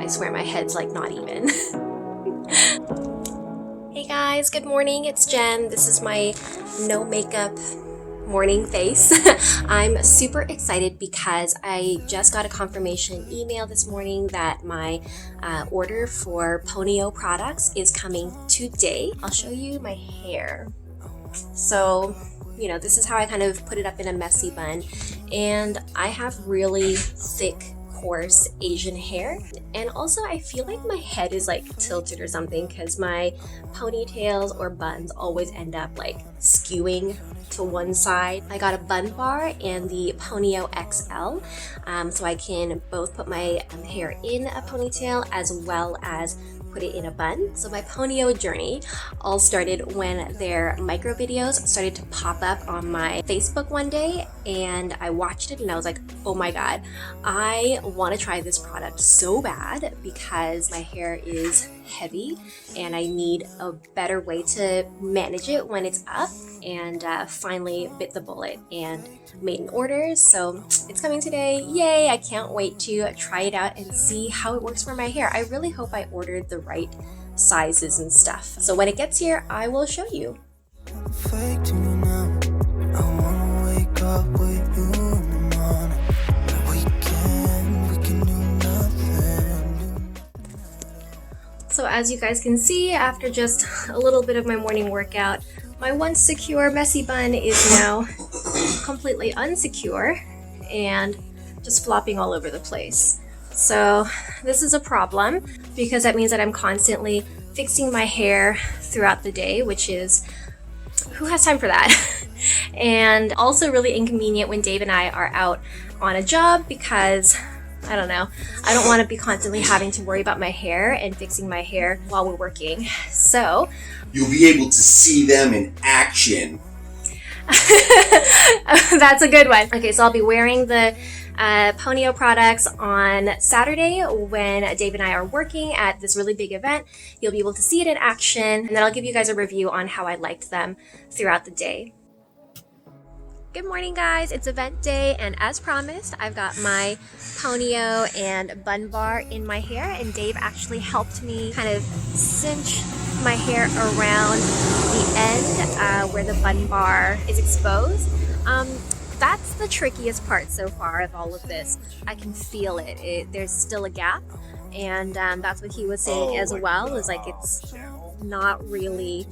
I swear my head's like not even. Hey guys, good morning, it's Jen. This is my no makeup morning face. I'm super excited because I just got a confirmation email this morning that my order for Pony-O products is coming today. I'll show you my hair. So, you know, this is how I kind of put it up in a messy bun, and I have really thick, coarse Asian hair, and also I feel like my head is like tilted or something because my ponytails or buns always end up like skewing to one side. I got a bun bar and the Pony-O XL, so I can both put my hair in a ponytail as well as put it in a bun. So my Pony-O journey all started when their micro videos started to pop up on my Facebook one day, and I watched it and I was like, oh my god, I want to try this product so bad because my hair is heavy and I need a better way to manage it when it's up, and finally bit the bullet and made an order. So it's coming today. Yay! I can't wait to try it out and see how it works for my hair. I really hope I ordered the right sizes and stuff. So when it gets here, I will show you. So as you guys can see, after just a little bit of my morning workout, my once secure messy bun is now completely unsecure and just flopping all over the place. So this is a problem because that means that I'm constantly fixing my hair throughout the day, which is, who has time for that? And also really inconvenient when Dave and I are out on a job because, I don't know, I don't want to be constantly having to worry about my hair and fixing my hair while we're working. So you'll be able to see them in action. That's a good one. Okay, so I'll be wearing the Pony-O products on Saturday when Dave and I are working at this really big event. You'll be able to see it in action, and then I'll give you guys a review on how I liked them throughout the day. Good morning, guys. It's event day, and as promised, I've got my Pony-O and Bun Bar in my hair, and Dave actually helped me kind of cinch my hair around the end where the Bun Bar is exposed. That's the trickiest part so far of all of this. I can feel it. There's still a gap, and that's what he was saying as well, is like it's not really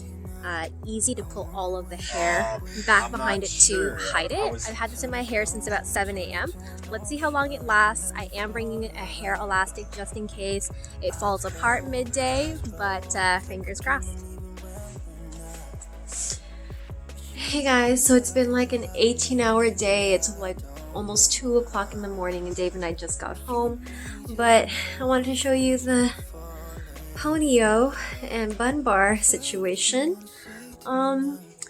easy to pull all of the hair back behind it to hide it. I've had this in my hair since about 7 a.m. Let's see how long it lasts. I am bringing a hair elastic just in case it falls apart midday, but fingers crossed. Hey guys, so it's been like an 18-hour day. It's like almost 2 o'clock in the morning and Dave and I just got home, but I wanted to show you the Pony-O and Bun Bar situation.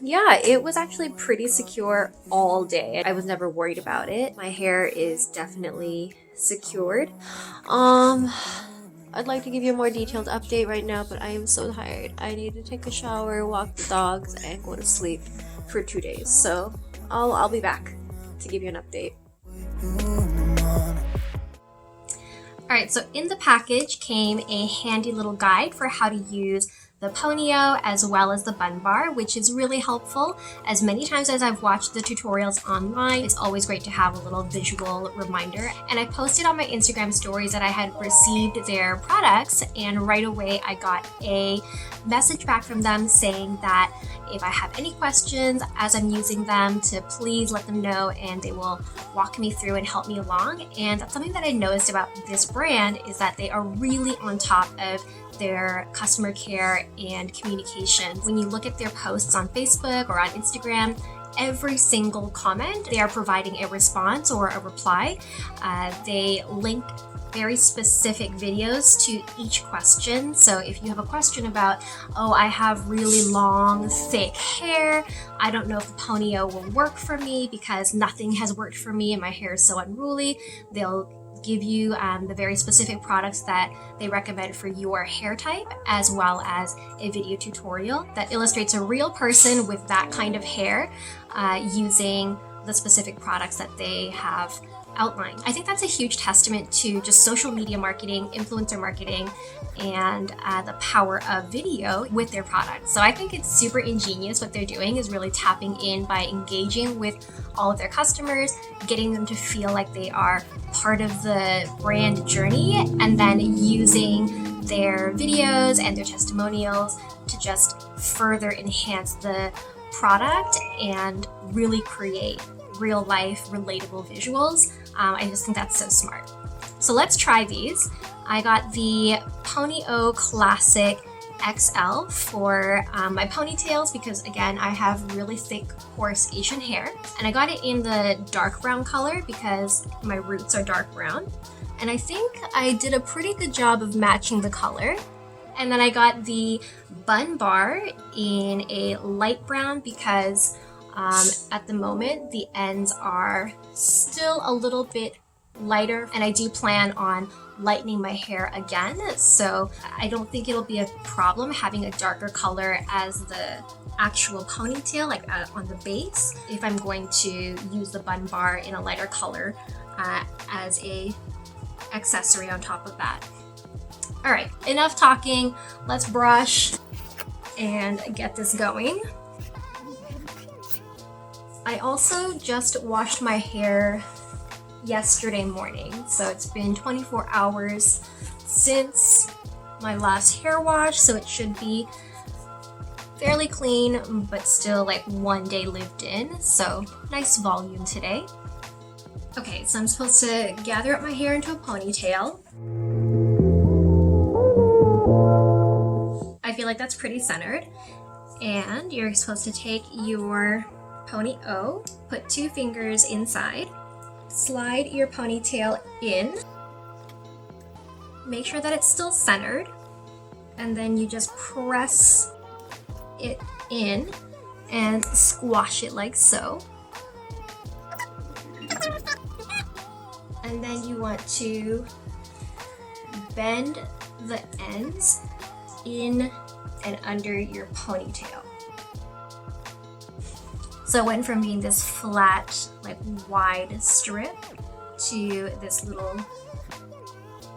Yeah, it was actually pretty secure all day. I was never worried about it. My hair is definitely secured. I'd like to give you a more detailed update right now, but I am so tired. I need to take a shower, walk the dogs, and go to sleep for 2 days. So I'll be back to give you an update. Alright, so in the package came a handy little guide for how to use the Pony-O as well as the Bun Bar, which is really helpful. As many times as I've watched the tutorials online, it's always great to have a little visual reminder. And I posted on my Instagram stories that I had received their products, and right away I got a message back from them saying that if I have any questions as I'm using them, to please let them know and they will walk me through and help me along. And that's something that I noticed about this brand, is that they are really on top of their customer care and communication. When you look at their posts on Facebook or on Instagram, every single comment, they are providing a response or a reply. They link very specific videos to each question. So if you have a question about, oh, I have really long, thick hair, I don't know if the Pony-O will work for me because nothing has worked for me and my hair is so unruly, they'll give you the very specific products that they recommend for your hair type, as well as a video tutorial that illustrates a real person with that kind of hair using the specific products that they have outline. I think that's a huge testament to just social media marketing, influencer marketing, and the power of video with their products. So I think it's super ingenious. What they're doing is really tapping in by engaging with all of their customers, getting them to feel like they are part of the brand journey, and then using their videos and their testimonials to just further enhance the product and really create real life relatable visuals. I just think that's so smart. So let's try these. I got the Pony-O Classic XL for my ponytails because, again, I have really thick, coarse Asian hair. And I got it in the dark brown color because my roots are dark brown. And I think I did a pretty good job of matching the color. And then I got the Bun Bar in a light brown because at the moment the ends are still a little bit lighter, and I do plan on lightening my hair again, so I don't think it'll be a problem having a darker color as the actual ponytail, like on the base, if I'm going to use the bun bar in a lighter color as a accessory on top of that. All right, enough talking. Let's brush and get this going. I also just washed my hair yesterday morning, so it's been 24 hours since my last hair wash, so it should be fairly clean, but still like 1 day lived in, so nice volume today. Okay, so I'm supposed to gather up my hair into a ponytail. I feel like that's pretty centered. And you're supposed to take your Pony-O, put 2 fingers inside, slide your ponytail in, make sure that it's still centered, and then you just press it in and squash it like so. And then you want to bend the ends in and under your ponytail. So it went from being this flat, like wide strip to this little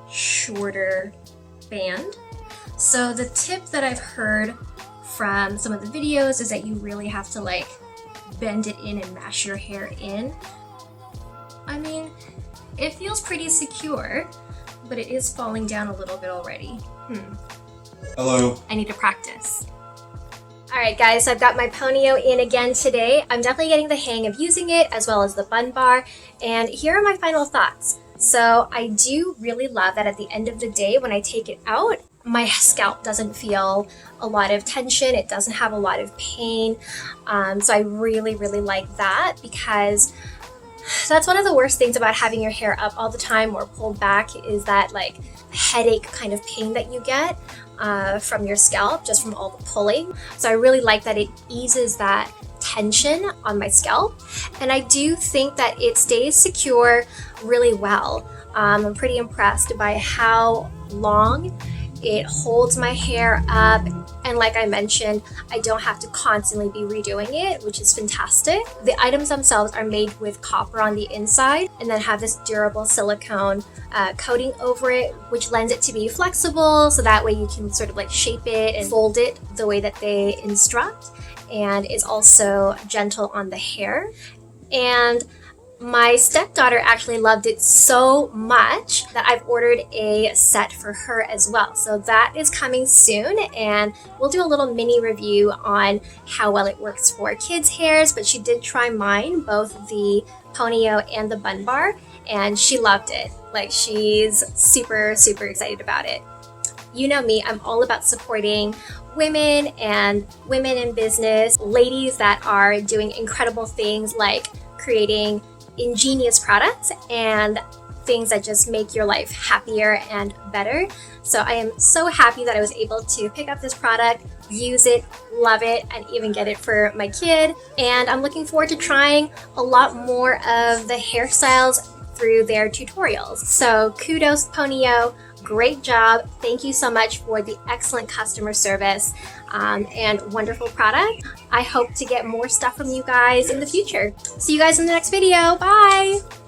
shorter band. So the tip that I've heard from some of the videos is that you really have to like bend it in and mash your hair in. I mean, it feels pretty secure, but it is falling down a little bit already. Hello. I need to practice. Alright guys, so I've got my Pony-O in again today. I'm definitely getting the hang of using it, as well as the bun bar, and here are my final thoughts. So I do really love that at the end of the day when I take it out, my scalp doesn't feel a lot of tension, it doesn't have a lot of pain, so I really like that, because that's one of the worst things about having your hair up all the time or pulled back, is that like headache kind of pain that you get from your scalp just from all the pulling. So I really like that it eases that tension on my scalp, and I do think that it stays secure really well. I'm pretty impressed by how long it holds my hair up, and like I mentioned, I don't have to constantly be redoing it, which is fantastic. The items themselves are made with copper on the inside and then have this durable silicone coating over it, which lends it to be flexible, so that way you can sort of like shape it and fold it the way that they instruct, and is also gentle on the hair. And my stepdaughter actually loved it so much that I've ordered a set for her as well. So that is coming soon, and we'll do a little mini review on how well it works for kids' hairs, but she did try mine, both the Pony-O and the Bun Bar, and she loved it. Like, she's super excited about it. You know me, I'm all about supporting women and women in business, ladies that are doing incredible things like creating ingenious products and things that just make your life happier and better. So I am so happy that I was able to pick up this product, use it, love it, and even get it for my kid. And I'm looking forward to trying a lot more of the hairstyles through their tutorials. So kudos, Pony-O. Great job. Thank you so much for the excellent customer service and wonderful product. I hope to get more stuff from you guys in the future. See you guys in the next video. Bye.